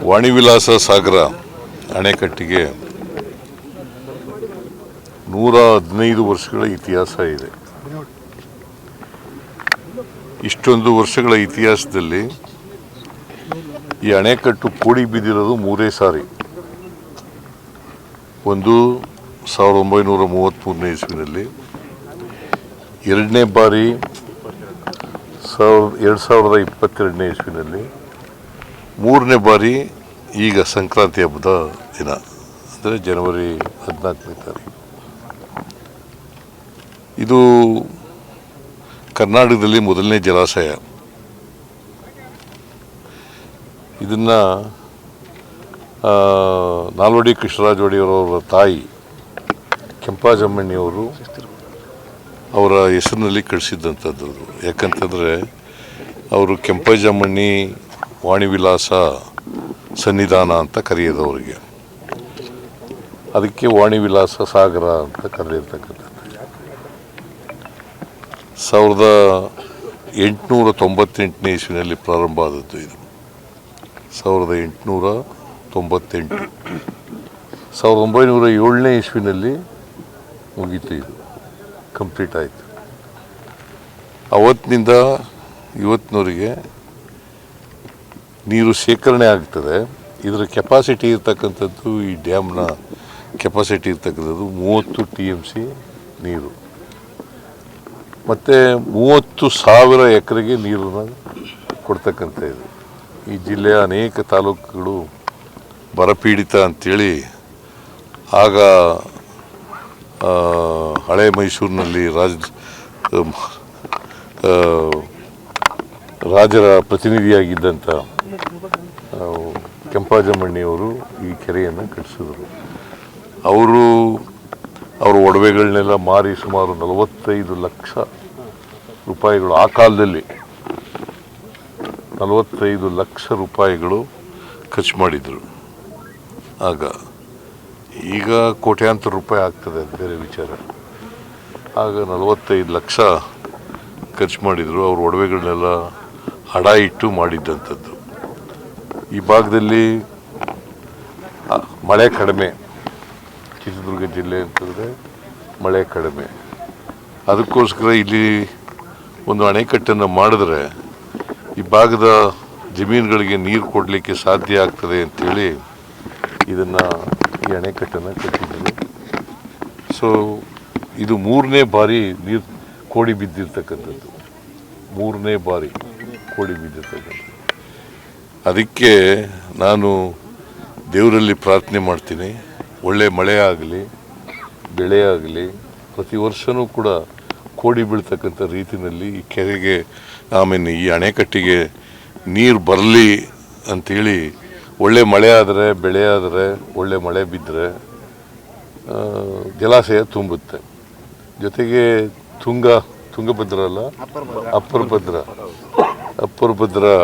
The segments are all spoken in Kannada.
ವಾಣಿವಿಲಾಸ ಸಾಗರ ಅಣೆಕಟ್ಟಿಗೆ 115 ವರ್ಷಗಳ ಇತಿಹಾಸ ಇದೆ. ಇಷ್ಟೊಂದು ವರ್ಷಗಳ ಇತಿಹಾಸದಲ್ಲಿ ಈ ಅಣೆಕಟ್ಟು ಕೂಡಿ ಬಿದ್ದಿರೋದು 3 ಸಾರಿ. ಒಂದು 1933ನೇ ಇಸ್ವಿನಲ್ಲಿ, ಎರಡನೇ ಬಾರಿ 2022ನೇ ಇಸ್ವಿನಲ್ಲಿ, ಮೂರನೇ ಬಾರಿ ಈಗ ಸಂಕ್ರಾಂತಿ ಹಬ್ಬದ ದಿನ ಅಂದರೆ ಜನವರಿ 14ನೇ ತಾರೀಕು. ಇದು ಕರ್ನಾಟಕದಲ್ಲಿ ಮೊದಲನೇ ಜಲಾಶಯ. ಇದನ್ನು ನಾಲ್ವಡಿ ಕೃಷ್ಣರಾಜ ಒಡೆಯರವರ ತಾಯಿ ಕೆಂಪಾಜಮ್ಮಣ್ಣಿಯವರು ಅವರ ಹೆಸರಿನಲ್ಲಿ ಕಳಿಸಿದ್ದಂಥದ್ದು. ಯಾಕಂತಂದರೆ ಅವರು ಕೆಂಪಾಜಮ್ಮಣ್ಣಿ ವಾಣಿವಿಲಾಸ ಸನ್ನಿಧಾನ ಅಂತ ಕರೆಯೋದು ಅವರಿಗೆ. ಅದಕ್ಕೆ ವಾಣಿವಿಲಾಸ ಸಾಗರ ಅಂತ ಕರೆದಿರ್ತಕ್ಕಂಥದ್ದು. 1898ನೇ ಇಸ್ವಿನಲ್ಲಿ ಪ್ರಾರಂಭ ಆದದ್ದು ಇದು. 1898. 1907ನೇ ಇಸ್ವಿನಲ್ಲಿ ಮುಗೀತು, ಇದು ಕಂಪ್ಲೀಟ್ ಆಯಿತು. ಅವತ್ತಿನಿಂದ ಇವತ್ತಿನವರೆಗೆ ನೀರು ಶೇಖರಣೆ ಆಗ್ತದೆ. ಇದರ ಕೆಪಾಸಿಟಿ ಇರ್ತಕ್ಕಂಥದ್ದು, ಈ ಡ್ಯಾಮ್ನ ಕೆಪಾಸಿಟಿ ಇರ್ತಕ್ಕಂಥದ್ದು 30 TMC ನೀರು ಮತ್ತು 30,000 ಎಕರೆಗೆ ನೀರನ್ನು ಕೊಡ್ತಕ್ಕಂಥ ಇದು. ಈ ಜಿಲ್ಲೆಯ ಅನೇಕ ತಾಲೂಕುಗಳು ಬರಪೀಡಿತ ಅಂಥೇಳಿ ಆಗ ಹಳೆ ಮೈಸೂರಿನಲ್ಲಿ ರಾಜರ ಪ್ರತಿನಿಧಿಯಾಗಿದ್ದಂಥ ಕೆಂಪಾಜಮ್ಮಣ್ಣಿಯವರು ಈ ಕೆರೆಯನ್ನು ಕಟ್ಟಿಸಿದರು. ಅವರ ಒಡವೆಗಳನ್ನೆಲ್ಲ ಮಾರಿ ಸುಮಾರು 45 ಲಕ್ಷ ರೂಪಾಯಿಗಳು, ಆ ಕಾಲದಲ್ಲಿ 45 ಲಕ್ಷ ರೂಪಾಯಿಗಳು ಖರ್ಚು ಮಾಡಿದರು. ಈಗ ಕೋಟ್ಯಾಂತರ ರೂಪಾಯಿ ಆಗ್ತದೆ, ಅದು ಬೇರೆ ವಿಚಾರ. ಆಗ 45 ಲಕ್ಷ ಖರ್ಚು ಮಾಡಿದರು. ಅವ್ರ ಒಡವೆಗಳನ್ನೆಲ್ಲ ಹಡ ಇಟ್ಟು ಮಾಡಿದ್ದಂಥದ್ದು. ಈ ಭಾಗದಲ್ಲಿ ಮಳೆ ಕಡಿಮೆ, ಚಿತ್ರದುರ್ಗ ಜಿಲ್ಲೆ ಅಂತಂದರೆ ಮಳೆ ಕಡಿಮೆ. ಅದಕ್ಕೋಸ್ಕರ ಇಲ್ಲಿ ಒಂದು ಅಣೆಕಟ್ಟನ್ನು ಮಾಡಿದ್ರೆ ಈ ಭಾಗದ ಜಮೀನುಗಳಿಗೆ ನೀರು ಕೊಡಲಿಕ್ಕೆ ಸಾಧ್ಯ ಆಗ್ತದೆ ಅಂಥೇಳಿ ಈ ಅಣೆಕಟ್ಟನ್ನು ಕಟ್ಟಿದ್ದೀವಿ. ಸೊ ಇದು 3ನೇ ಬಾರಿ ನೀರು ಕೋಡಿ ಬಿದ್ದಿರ್ತಕ್ಕಂಥದ್ದು. 3ನೇ ಬಾರಿ ಕೋಡಿ ಬಿದ್ದಿರ್ತಕ್ಕಂಥದ್ದು. ಅದಕ್ಕೆ ನಾನು ದೇವರಲ್ಲಿ ಪ್ರಾರ್ಥನೆ ಮಾಡ್ತೀನಿ, ಒಳ್ಳೆ ಮಳೆ ಆಗಲಿ, ಬೆಳೆ ಆಗಲಿ, ಪ್ರತಿ ವರ್ಷವೂ ಕೂಡ ಕೋಡಿ ಬೀಳ್ತಕ್ಕಂಥ ರೀತಿಯಲ್ಲಿ ಈ ಕೆರೆಗೆ, ಆಮೇಲೆ ಈ ಅಣೆಕಟ್ಟಿಗೆ ನೀರು ಬರಲಿ ಅಂಥೇಳಿ. ಒಳ್ಳೆ ಮಳೆ ಆದರೆ, ಬೆಳೆ ಆದರೆ, ಒಳ್ಳೆ ಮಳೆ ಬಿದ್ದರೆ ಜಲಾಶಯ ತುಂಬುತ್ತೆ. ಜೊತೆಗೆ ತುಂಗಭದ್ರ ಅಲ್ಲ, ಅಪ್ಪರ್ ಭದ್ರ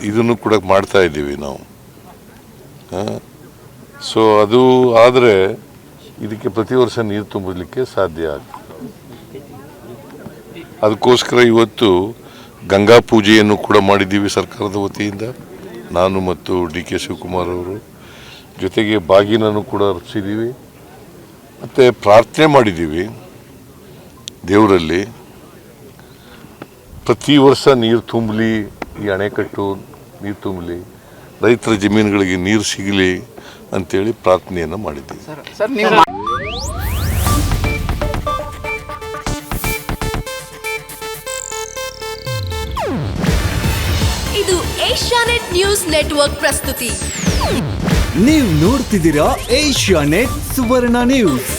ಇದನ್ನು ಕೂಡ ಮಾಡ್ತಾ ಇದ್ದೀವಿ ನಾವು. ಸೊ ಅದು ಆದರೆ ಇದಕ್ಕೆ ಪ್ರತಿ ವರ್ಷ ನೀರು ತುಂಬಲಿಕ್ಕೆ ಸಾಧ್ಯ ಆಗ್ತದೆ. ಅದಕ್ಕೋಸ್ಕರ ಇವತ್ತು ಗಂಗಾ ಪೂಜೆಯನ್ನು ಕೂಡ ಮಾಡಿದ್ದೀವಿ ಸರ್ಕಾರದ ವತಿಯಿಂದ, ನಾನು ಮತ್ತು DK ಶಿವಕುಮಾರ್ ಅವರು. ಜೊತೆಗೆ ಬಾಗಿನನ್ನು ಕೂಡ ಅರ್ಪಿಸಿದ್ದೀವಿ ಮತ್ತು ಪ್ರಾರ್ಥನೆ ಮಾಡಿದ್ದೀವಿ ದೇವರಲ್ಲಿ, ಪ್ರತಿ ವರ್ಷ ನೀರು ತುಂಬಲಿ, ಈ ಅಣೆಕಟ್ಟು ನೀರು ತುಂಬಲಿ, ರೈತರ ಜಮೀನುಗಳಿಗೆ ನೀರು ಸಿಗಲಿ ಅಂತೇಳಿ ಪ್ರಾರ್ಥನೆಯನ್ನು ಮಾಡಿದ್ದೀವಿ. ಇದು ಏಷ್ಯಾನೆಟ್ ನ್ಯೂಸ್ ನೆಟ್ವರ್ಕ್ ಪ್ರಸ್ತುತಿ. ನೀವು ನೋಡ್ತಿದ್ದೀರಾ ಏಷ್ಯಾನೆಟ್ ಸುವರ್ಣ ನ್ಯೂಸ್.